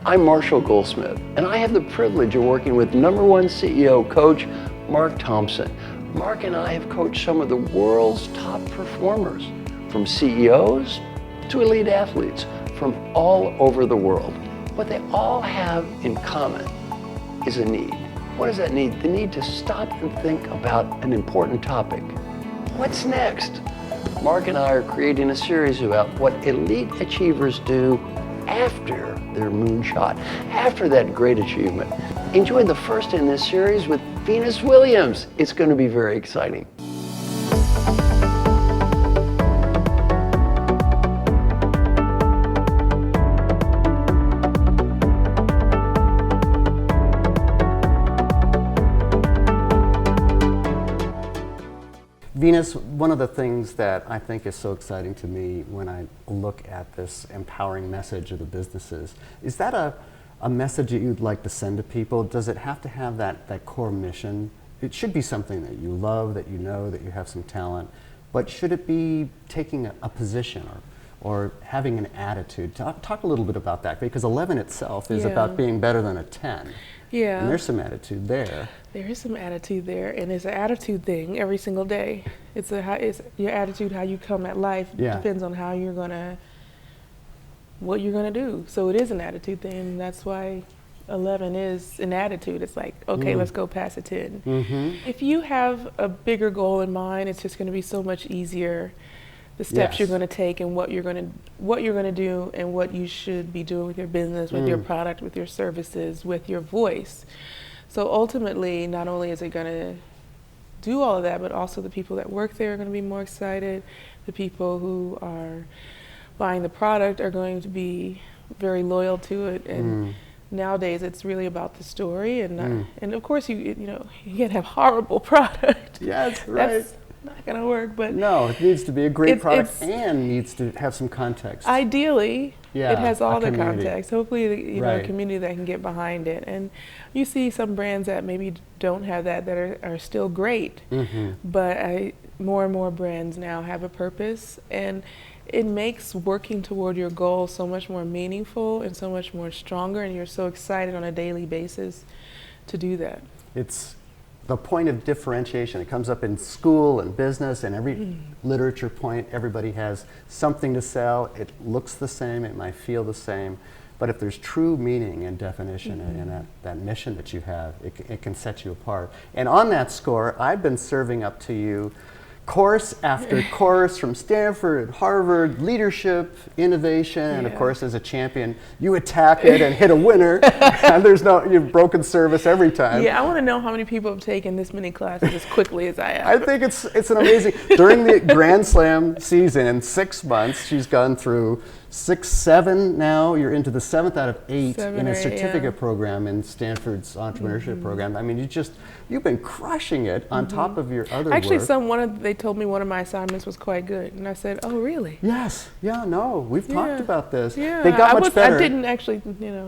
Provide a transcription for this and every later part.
I'm Marshall Goldsmith, and I have the privilege of working with #1 CEO coach, Mark Thompson. Mark and I have coached some of the world's top performers, from CEOs to elite athletes from all over the world. What they all have in common is a need. What is that need? The need to stop and think about an important topic. What's next? Mark and I are creating a series about what elite achievers do after their moonshot, after that great achievement. Enjoy the first in this series with Venus Williams. It's going to be very exciting. Venus, one of the things that I think is so exciting to me when I look at this empowering message of the businesses, is that a message that you'd like to send to people? Does it have to have that core mission? It should be something that you love, that you know, that you have some talent, but should it be taking a position or having an attitude? Talk a little bit about that, because 11 itself is about being better than a 10. Yeah. And there's some attitude there. There is some attitude there, and it's an attitude thing every single day. It's your attitude, how you come at life. Depends on how you're what you're gonna do. So it is an attitude thing, and that's why 11 is an attitude. It's like, okay, let's go past a 10. Mm-hmm. If you have a bigger goal in mind, it's just gonna be so much easier. The steps you're going to take and what you're going to do and what you should be doing with your business, with your product, with your services, with your voice. So ultimately, not only is it going to do all of that, but also the people that work there are going to be more excited. The people who are buying the product are going to be very loyal to it. And nowadays, it's really about the story. And of course, you can have horrible product. Yes, right. That's not going to work, but no, it needs to be a great product and needs to have some context. Ideally, it has all the context. Hopefully, a community that can get behind it. And you see some brands that maybe don't have that are still great, but more and more brands now have a purpose, and it makes working toward your goal so much more meaningful and so much more stronger, and you're so excited on a daily basis to do that. It's the point of differentiation. It comes up in school and business and every literature point. Everybody has something to sell. It looks the same, it might feel the same, but if there's true meaning and definition in that mission that you have, it can set you apart. And on that score, I've been serving up to you course after course from Stanford, Harvard, leadership, innovation, and of course as a champion, you attack it and hit a winner, and you've broken service every time. Yeah, I want to know how many people have taken this many classes as quickly as I have. I think it's an amazing, during the Grand Slam season in 6 months, she's gone through 6, 7 now, you're into the 7th out of 8 in a certificate program in Stanford's entrepreneurship program. I mean, you've been crushing it on top of your other Actually, work. they told me one of my assignments was quite good, and I said, "Oh, really?" Yes, we've talked about this. Yeah, they got much better. I didn't actually,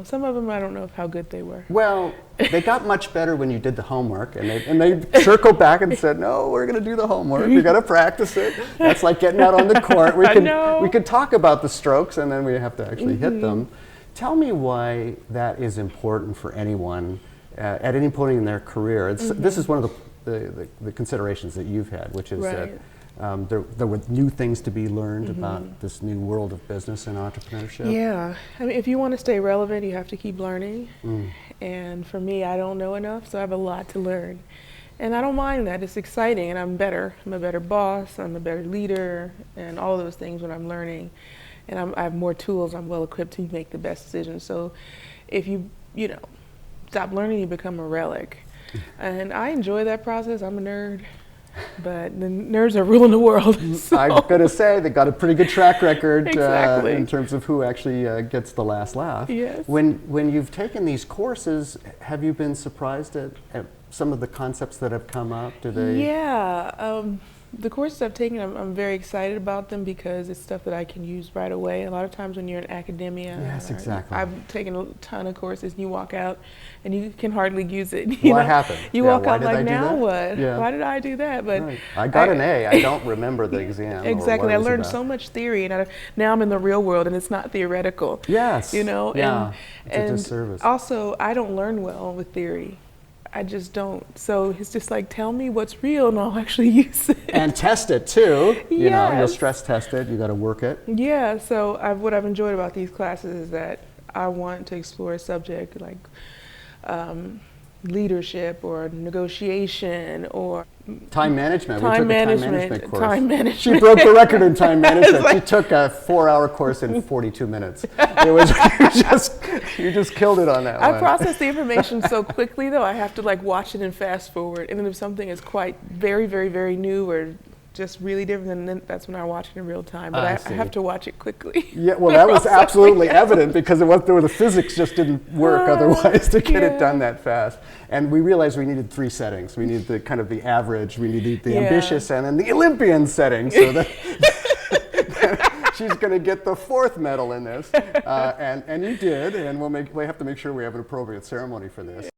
some of them I don't know how good they were. Well, they got much better when you did the homework, and they circled back and said, "No, we're going to do the homework. You got to practice it." That's like getting out on the court. We could talk about the strokes, and then we have to actually hit them. Tell me why that is important for anyone at any point in their career. This is one of the considerations that you've had, which is that there were new things to be learned about this new world of business and entrepreneurship. Yeah, I mean, if you want to stay relevant, you have to keep learning. And for me, I don't know enough, so I have a lot to learn. And I don't mind that. It's exciting, and I'm better. I'm a better boss, I'm a better leader, and all of those things when I'm learning. And I have more tools, I'm well equipped to make the best decisions. So if you stop learning, you become a relic. And I enjoy that process. I'm a nerd, but the nerds are ruling the world. So. I'm going to say they got a pretty good track record Exactly. In terms of who actually gets the last laugh. Yes. When you've taken these courses, have you been surprised at some of the concepts that have come up? Yeah. The courses I've taken, I'm very excited about them because it's stuff that I can use right away. A lot of times when you're in academia, yes, exactly. I've taken a ton of courses and you walk out and you can hardly use it. What happened? You walk out like, now what? Yeah. Why did I do that? But right. I got an A. I don't remember the exam. Exactly. I learned so much theory, and now I'm in the real world and it's not theoretical. Yes. Yeah. And disservice. also, I don't learn well with theory. I just don't. So it's just like, tell me what's real and I'll actually use it. And test it too. You know, you'll Yes. stress test it. You got to work it. Yeah, so what I've enjoyed about these classes is that I want to explore a subject like leadership or negotiation or Time management. We Time took a time management, management course. time management. She broke the record in time management. like- She took a 4-hour course in 42 minutes. It was you just killed it on that I one. process the information so quickly though, I have to like watch it and fast forward. And then if something is quite very, very, very new or just really different, then that's when I watch it in real time. But I have to watch it quickly. Yeah, well, that was absolutely evident because the physics just didn't work otherwise to get it done that fast. And we realized we needed 3 settings. We needed the kind of the average, we needed the ambitious, and then the Olympian setting. So that she's going to get the 4th medal in this, and you did. And we'll have to make sure we have an appropriate ceremony for this.